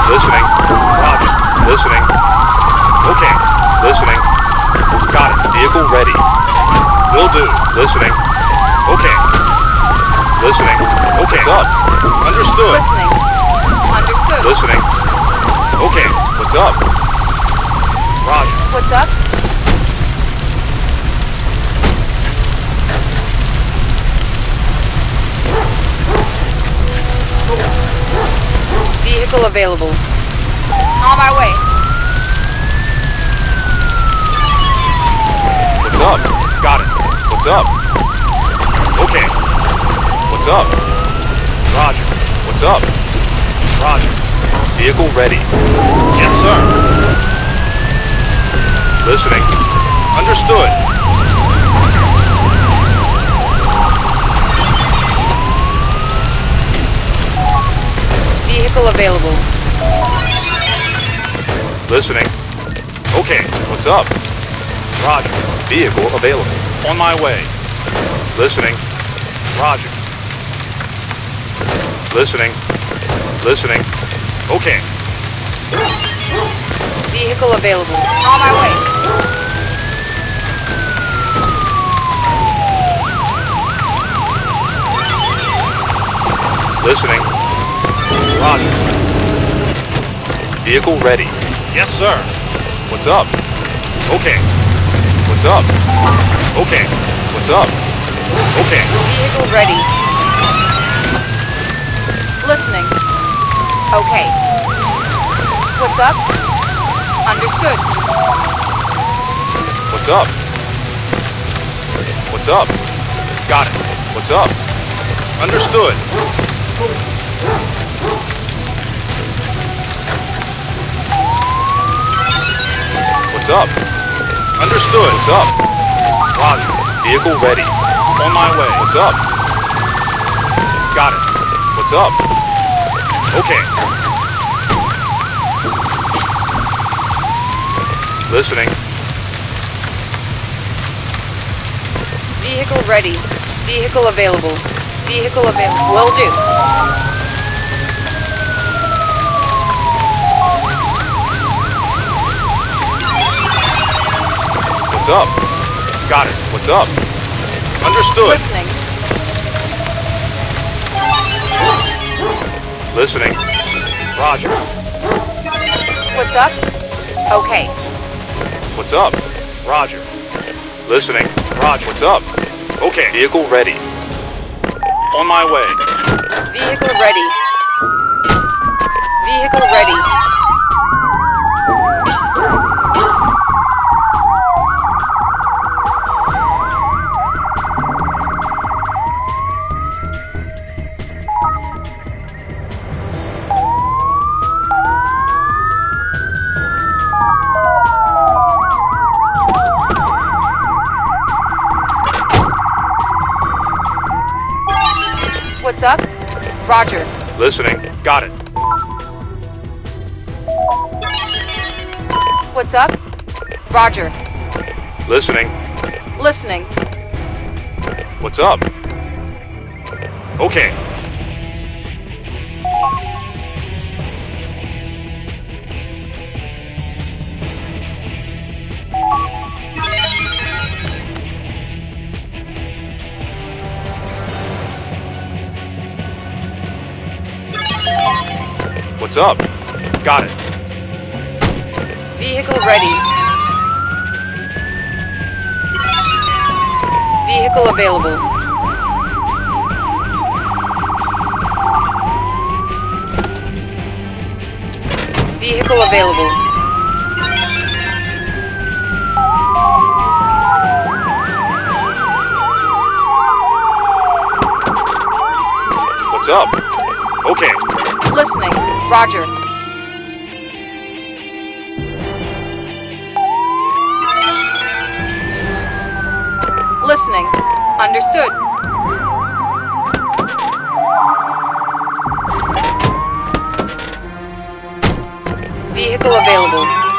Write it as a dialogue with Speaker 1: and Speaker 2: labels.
Speaker 1: Listening. Roger. Listening. Okay. Listening. Got it. Vehicle ready. Will do. Listening. Okay. Listening. Okay. What's up? Understood.
Speaker 2: Listening. Understood.
Speaker 1: Listening. Okay. What's up? Roger.
Speaker 2: What's up? Vehicle available. On my way.
Speaker 1: What's up? Got it. What's up? Okay. What's up? Roger. What's up? Roger. Vehicle ready. Yes, sir. Listening. Understood.
Speaker 2: Vehicle available.
Speaker 1: Listening. Okay. What's up? Roger. Vehicle available. On my way. Listening. Roger. Listening. Listening. Okay.
Speaker 2: Vehicle available. On my way.
Speaker 1: Listening. Roger. Vehicle ready. Yes, sir. What's up? Okay. What's up? Okay. What's up? Okay.
Speaker 2: Vehicle ready. Listening. Okay. What's up? Understood.
Speaker 1: What's up? What's up? Got it. What's up? Understood. What's up? Understood. What's up? Roger. Vehicle ready. On my way. What's up? Got it. What's up? Okay. Listening.
Speaker 2: Vehicle ready. Vehicle available. Vehicle available. Will do.
Speaker 1: What's up? Got it. What's up? Understood.
Speaker 2: Listening.
Speaker 1: Listening. Roger.
Speaker 2: What's up? Okay.
Speaker 1: What's up? Roger. Listening. Roger. What's up? Okay. Vehicle ready. On my way.
Speaker 2: Vehicle ready. Vehicle ready. What's up? Roger.
Speaker 1: Listening. Got it.
Speaker 2: What's up? Roger.
Speaker 1: Listening.
Speaker 2: Listening.
Speaker 1: What's up? Okay. What's up? Got it.
Speaker 2: Vehicle ready. Vehicle available. Vehicle available.
Speaker 1: What's up? Okay.
Speaker 2: Listening. Roger. Listening. Understood. Vehicle available.